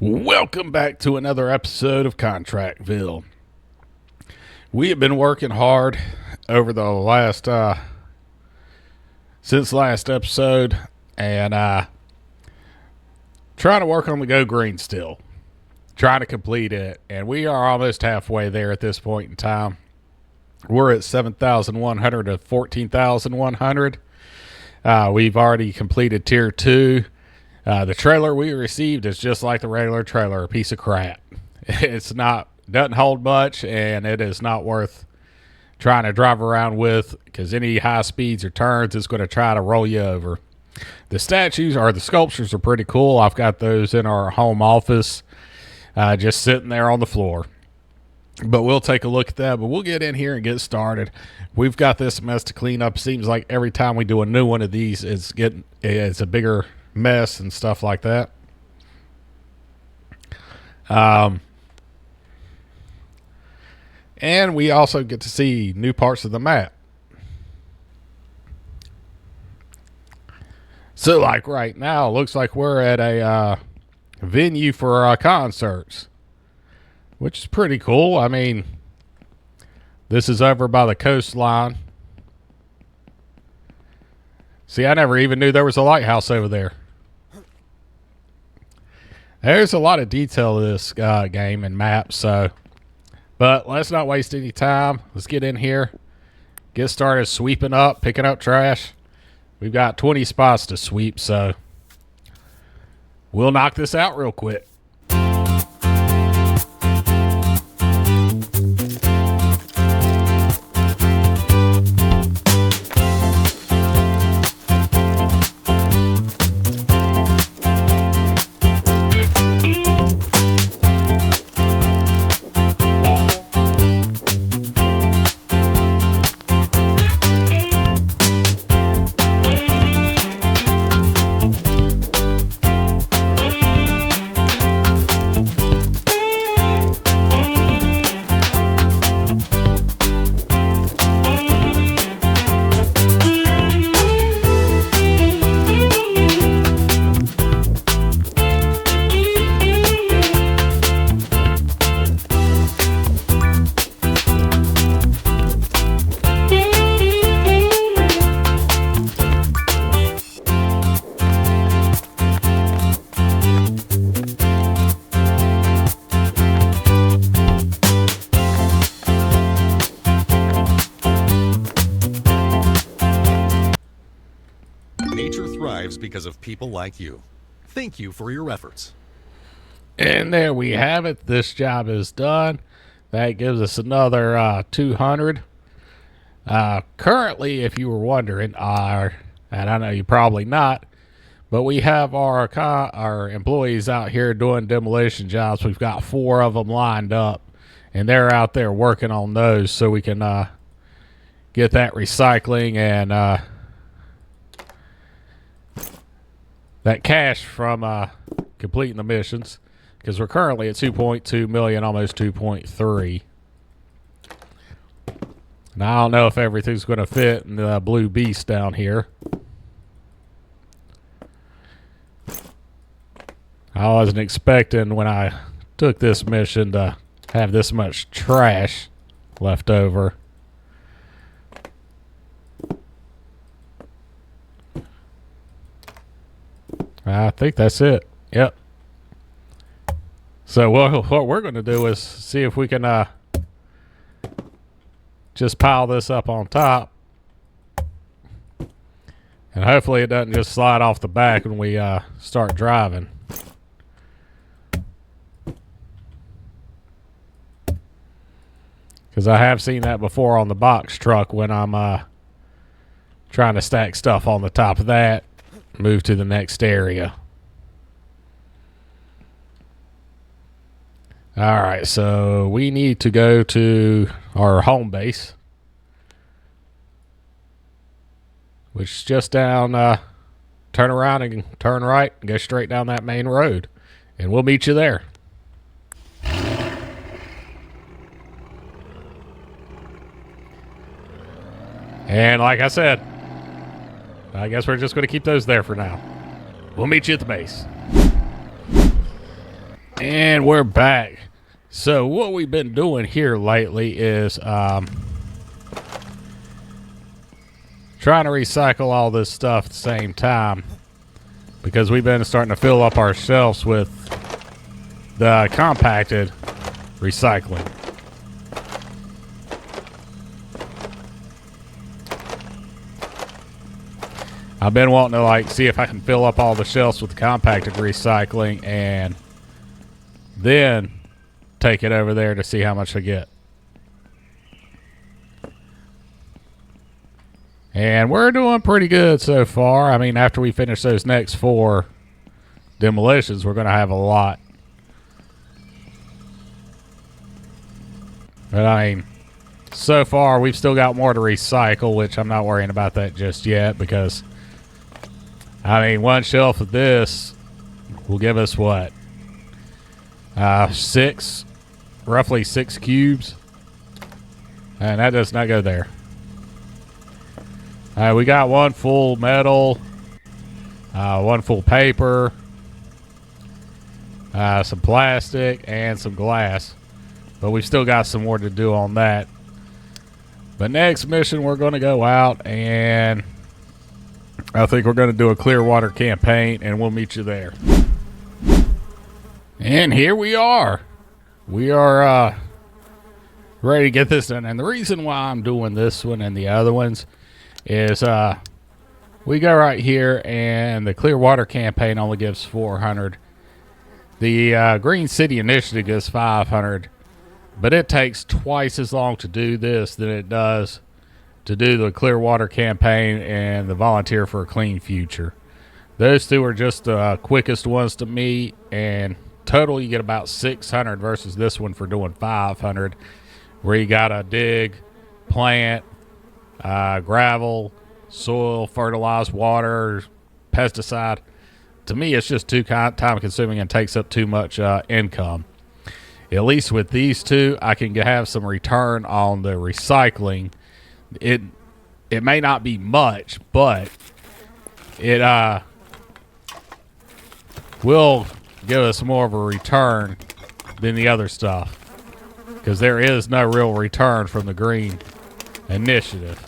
Welcome back to another episode of Contractville. We have been working hard over the last since last episode and trying to work on the Go Green still. Trying to complete it, and we are almost halfway there at this point in time. We're at 7,100 to 14,100. We've already completed Tier 2. The trailer we received is just like the regular trailer, a piece of crap. Doesn't hold much, and it is not worth trying to drive around with because any high speeds or turns is going to try to roll you over. The sculptures are pretty cool. I've got those in our home office, just sitting there on the floor. But we'll take a look at that, but we'll get in here and get started. We've got this mess to clean up. Seems like every time we do a new one of these, it's a bigger mess and stuff like that. And we also get to see new parts of the map. So like right now, it looks like we're at a venue for concerts, which is pretty cool. I mean, this is over by the coastline. See, I never even knew there was a lighthouse over there. There's a lot of detail to this game and map, but let's not waste any time. Let's get in here, get started sweeping up, picking up trash. We've got 20 spots to sweep, so we'll knock this out real quick. Nature thrives because of people like you. Thank you for your efforts. And there we have it. This job is done. That gives us another 200. Currently, if you were wondering, and I know you're probably not, but we have our employees out here doing demolition jobs. We've got 4 of them lined up, and they're out there working on those so we can get that recycling and that cash from completing the missions, because we're currently at 2.2 million, almost 2.3. Now I don't know if everything's going to fit in the blue beast down here. I wasn't expecting when I took this mission to have this much trash left over. I think that's it. Yep. So what we're going to do is see if we can just pile this up on top. And hopefully it doesn't just slide off the back when we start driving. Because I have seen that before on the box truck when I'm trying to stack stuff on the top of that. Move to the next area. All right, so we need to go to our home base, which is just down, turn around and turn right and go straight down that main road, and we'll meet you there. And like I said, I guess we're just going to keep those there for now. We'll meet you at the base. And we're back. So what we've been doing here lately is trying to recycle all this stuff at the same time, because we've been starting to fill up our shelves with the compacted recycling. I've been wanting to see if I can fill up all the shelves with the compacted recycling and then take it over there to see how much I get. And we're doing pretty good so far. I mean, after we finish those next 4 demolitions, we're going to have a lot. But I mean, so far we've still got more to recycle, which I'm not worrying about that just yet, because I mean, 1 shelf of this will give us what? roughly 6 cubes. And that does not go there. We got 1 full metal, 1 full paper, some plastic, and some glass. But we've still got some more to do on that. But next mission, we're going to go out and I think we're going to do a Clearwater campaign, and we'll meet you there. And here we are. We are ready to get this done. And the reason why I'm doing this one and the other ones is we go right here, and the Clearwater campaign only gives 400. The Green City Initiative gives 500. But it takes twice as long to do this than it does to do the Clearwater campaign and the Volunteer for a Clean Future. Those 2 are just the quickest ones to meet, and total you get about 600 versus this one for doing 500, where you gotta dig, plant, gravel, soil, fertilize, water, pesticide. To me, it's just too time consuming and takes up too much income. At least with these 2, I can have some return on the recycling. It may not be much, but it will give us more of a return than the other stuff, because there is no real return from the Green Initiative.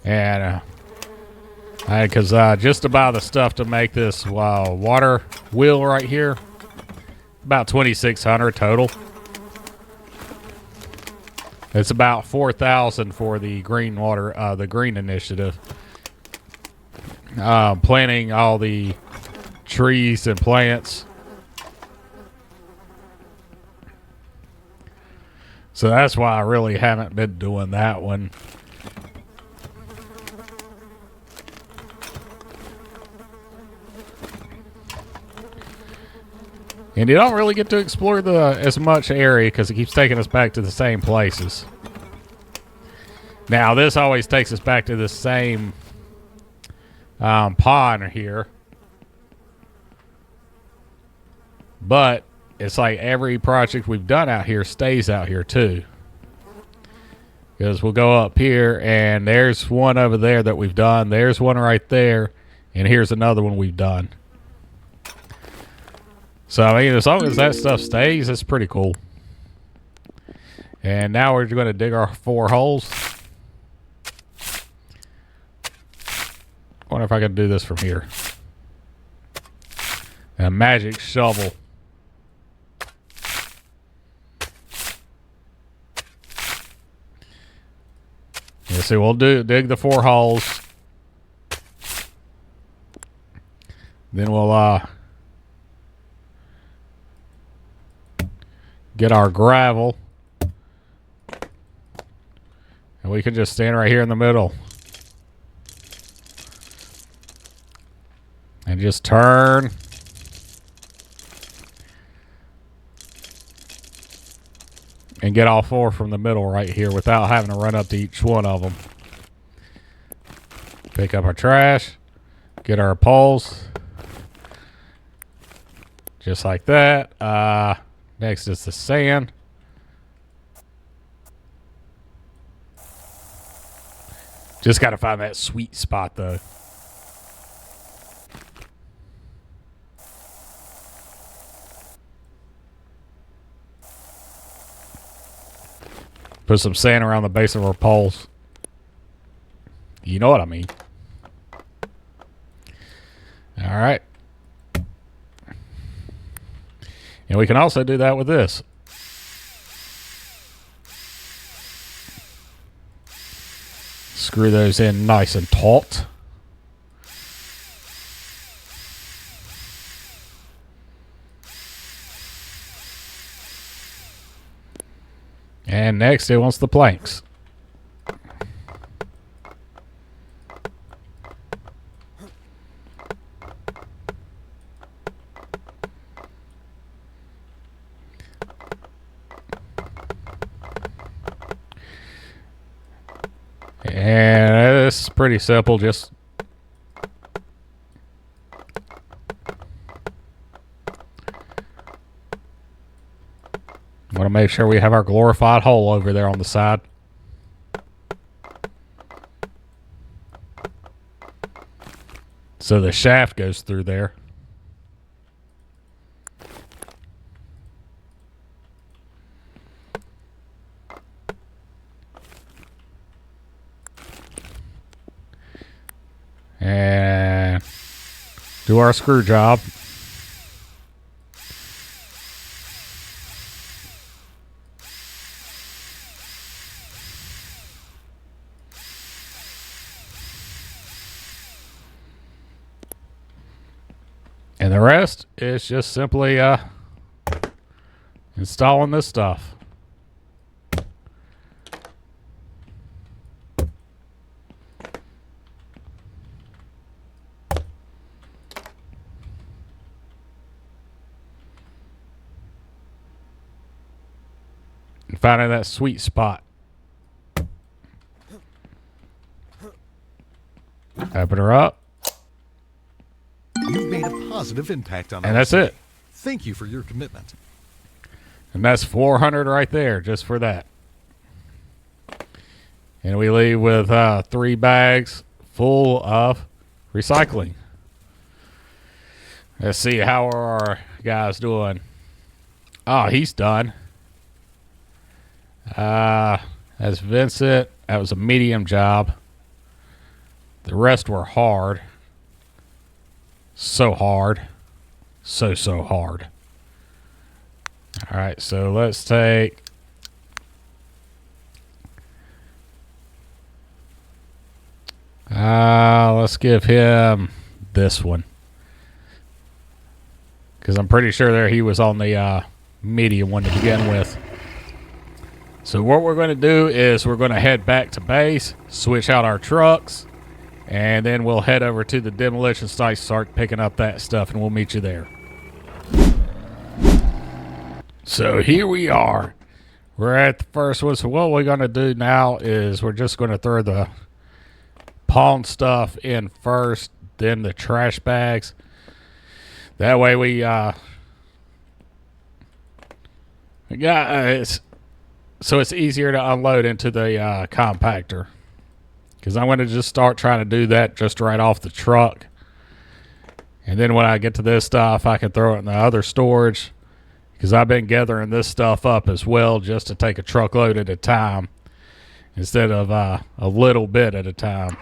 And because just about the stuff to make this water wheel right here, about 2,600 total. It's about 4,000 for the Green Water, the Green Initiative. Planting all the trees and plants. So that's why I really haven't been doing that one. And you don't really get to explore as much area because it keeps taking us back to the same places. Now, this always takes us back to the same pond here. But it's like every project we've done out here stays out here too. Because we'll go up here and there's one over there that we've done. There's one right there. And here's another one we've done. So, I mean, as long as that stuff stays, it's pretty cool. And now we're going to dig our 4 holes. I wonder if I can do this from here. And a magic shovel. Yeah, see, we'll dig the 4 holes. Then we'll get our gravel, and we can just stand right here in the middle and just turn and get all 4 from the middle right here without having to run up to each one of them. Pick up our trash, get our poles, just like that. Next is the sand. Just got to find that sweet spot, though. Put some sand around the base of our poles. You know what I mean. All right. And we can also do that with this. Screw those in nice and taut. And next, it wants the planks. And this is pretty simple. Just want to make sure we have our glorified hole over there on the side. So the shaft goes through there. And do our screw job. And the rest is just simply installing this stuff. And finding that sweet spot. Open her up. You've made a positive impact on And our that's city. it. Thank you for your commitment. And that's 400 right there just for that. And we leave with 3 bags full of recycling. Let's see how are our guys doing. Oh, he's done. That's Vincent. That was a medium job. The rest were hard. So hard. So hard. All right, so let's take let's give him this one, because I'm pretty sure there he was on the medium one to begin with. So what we're going to do is we're going to head back to base, switch out our trucks, and then we'll head over to the demolition site, start picking up that stuff, and we'll meet you there. So here we are. We're at the first one. So what we're going to do now is we're just going to throw the pawn stuff in first, then the trash bags. That way we got so it's easier to unload into the compactor. Because I'm going to just start trying to do that just right off the truck. And then when I get to this stuff, I can throw it in the other storage. Because I've been gathering this stuff up as well just to take a truckload at a time. Instead of a little bit at a time.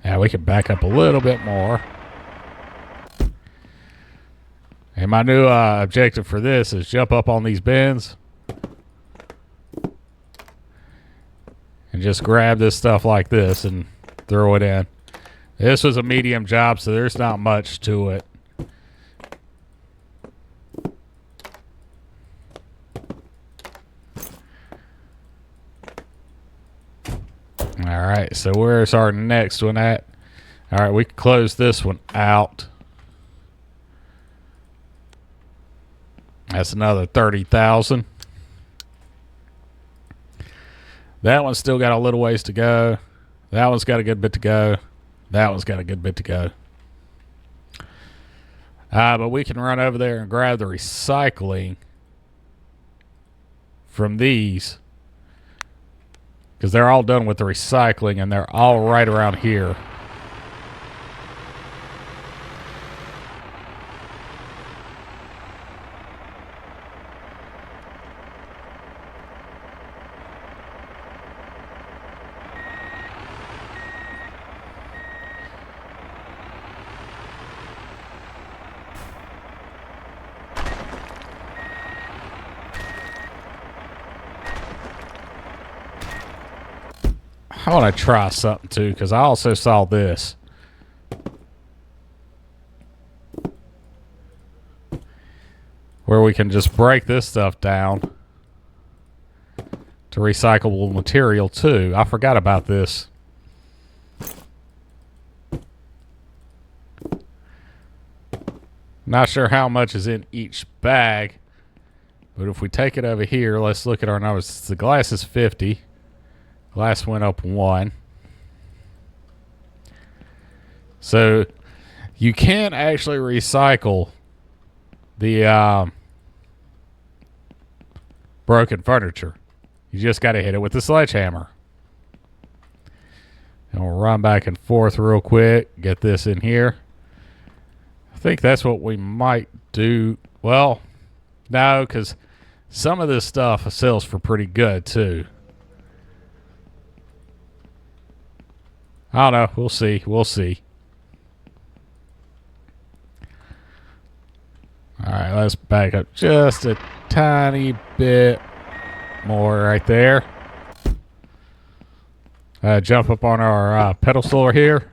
Now we can back up a little bit more. And my new objective for this is jump up on these bins and just grab this stuff like this and throw it in. This was a medium job, so there's not much to it. All right, so where's our next one at? All right, we can close this one out. That's another 30,000. That one's still got a little ways to go. That one's got a good bit to go. That one's got a good bit to go. But we can run over there and grab the recycling from these, because they're all done with the recycling and they're all right around here. I want to try something too, because I also saw this. Where we can just break this stuff down to recyclable material too. I forgot about this. Not sure how much is in each bag, but if we take it over here, let's look at our numbers. The glass is 50. Glass went up 1. So you can actually recycle the broken furniture. You just got to hit it with the sledgehammer. And we'll run back and forth real quick. Get this in here. I think that's what we might do. Well, no, because some of this stuff sells for pretty good too. I don't know. We'll see. We'll see. All right, let's back up just a tiny bit more right there. Jump up on our pedestal here.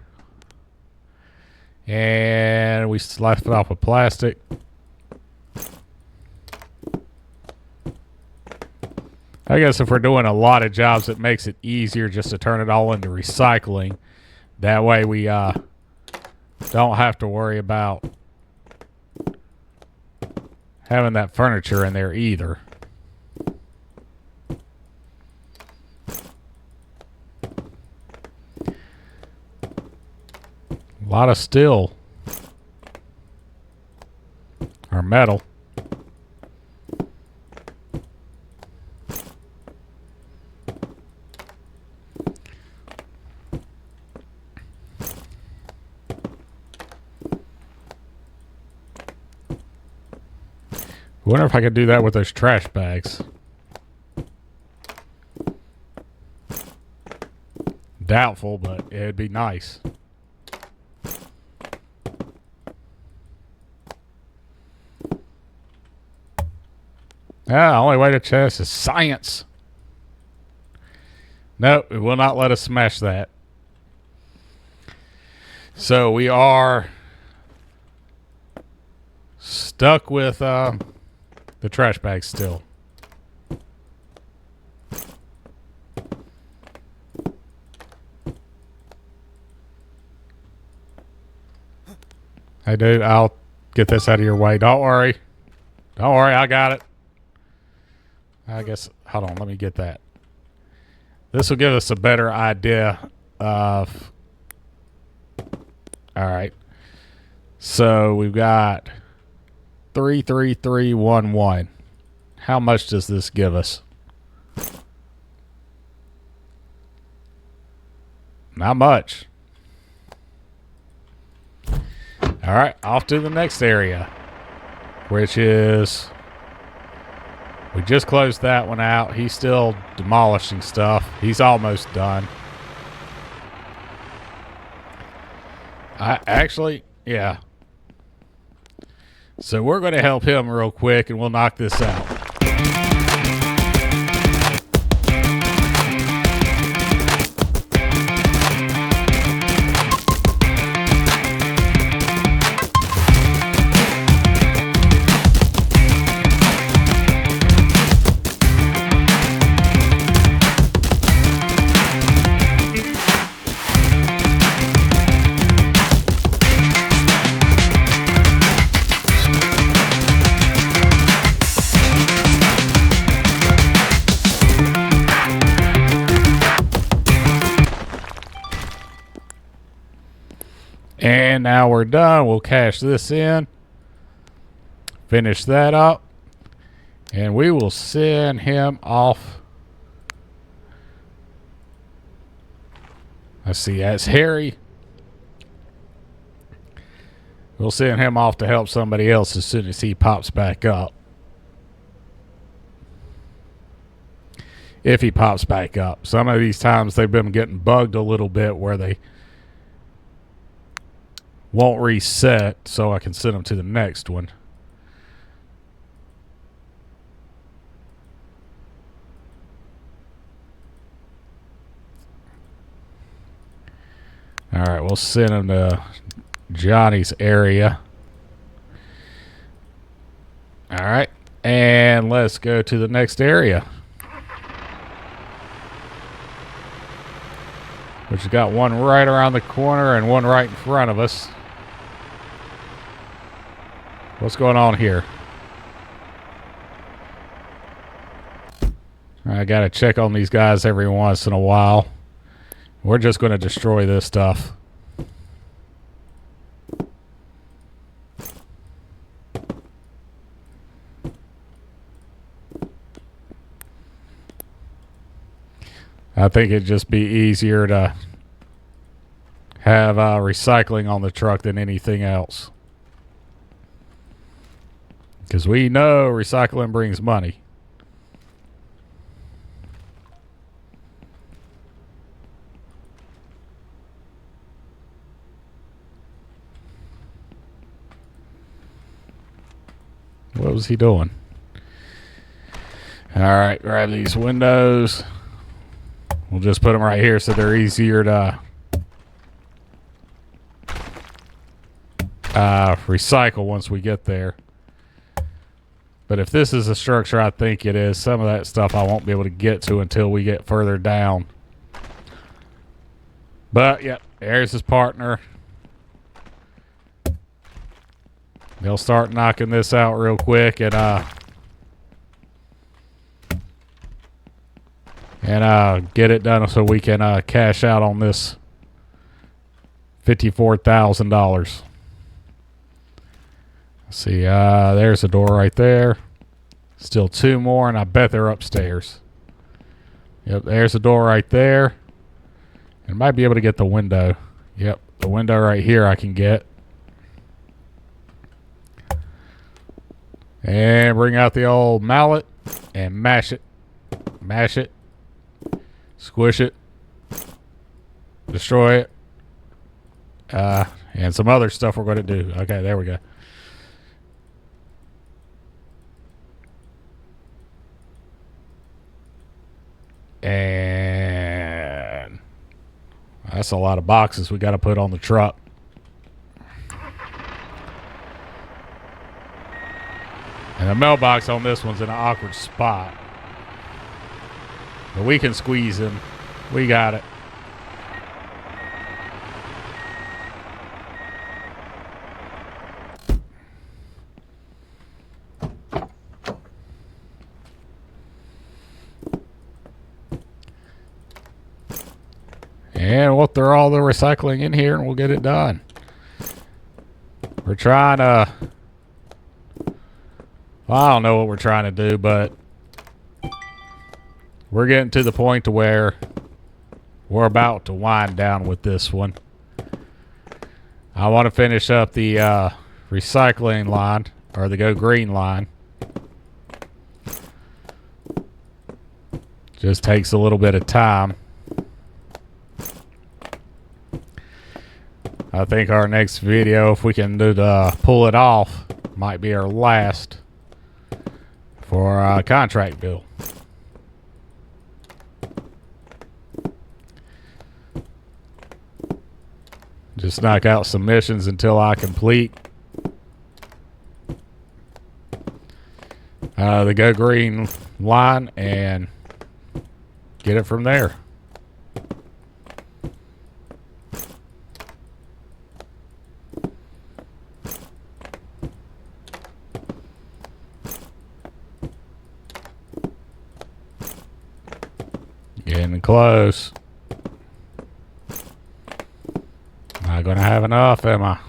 And we slice it off with plastic. I guess if we're doing a lot of jobs, it makes it easier just to turn it all into recycling. That way we don't have to worry about having that furniture in there either. A lot of steel or metal. I wonder if I could do that with those trash bags. Doubtful, but it'd be nice. Only way to test is science. Nope, it will not let us smash that. So we are stuck with the trash bag still. Hey, dude, I'll get this out of your way. Don't worry. Don't worry, I got it. I guess, hold on, let me get that. This will give us a better idea of... All right. So we've got 33311. How much does this give us? Not much. All right, off to the next area, which is, we just closed that one out. He's still demolishing stuff. He's almost done. Yeah. So we're going to help him real quick and we'll knock this out. And now we're done. We'll cash this in. Finish that up. And we will send him off. Let's see, that's Harry. We'll send him off to help somebody else as soon as he pops back up. If he pops back up. Some of these times they've been getting bugged a little bit where they won't reset, so I can send them to the next one. All right, we'll send him to Johnny's area. All right, and let's go to the next area, which has got one right around the corner and one right in front of us. What's going on here? I gotta check on these guys every once in a while. We're just going to destroy this stuff. I think it'd just be easier to have recycling on the truck than anything else. Because we know recycling brings money. What was he doing? All right, grab these windows. We'll just put them right here so they're easier to recycle once we get there. But if this is a structure I think it is, some of that stuff I won't be able to get to until we get further down. But, yep, there's his partner. They'll start knocking this out real quick and get it done so we can cash out on this $54,000. See, there's a door right there. Still two more, and I bet they're upstairs. Yep, there's a door right there. And might be able to get the window. Yep, the window right here I can get. And bring out the old mallet and mash it. Mash it. Squish it. Destroy it. And some other stuff we're going to do. Okay, there we go. And that's a lot of boxes we got to put on the truck. And the mailbox on this one's in an awkward spot. But we can squeeze him. We got it. And we'll throw all the recycling in here and we'll get it done. We're trying to... Well, I don't know what we're trying to do, but we're getting to the point to where we're about to wind down with this one. I want to finish up the recycling line, or the Go Green line. Just takes a little bit of time. I think our next video, if we can do the pull it off, might be our last for Contractville. Just knock out some missions until I complete the Go Green line and get it from there. Getting close. Not gonna have enough, am I?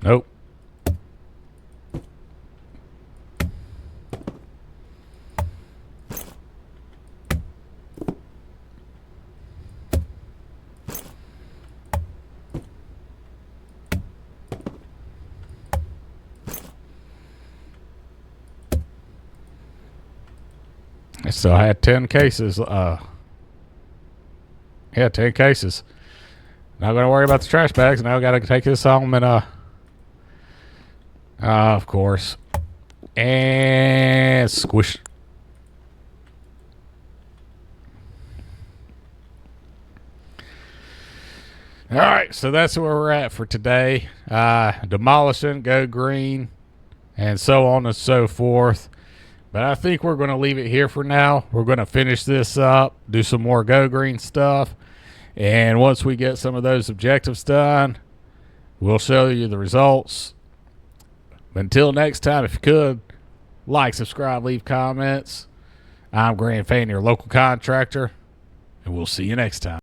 Nope. So I had 10 cases. Yeah, 10 cases. Not gonna worry about the trash bags. Now I gotta take this home and of course. And squish. All right, so that's where we're at for today. Demolishing, go green, and so on and so forth. But I think we're going to leave it here for now. We're going to finish this up, do some more go green stuff, and once we get some of those objectives done, we'll show you the results. But until next time, if you could, like, subscribe, leave comments. I'm Grant Fan, your local contractor, and we'll see you next time.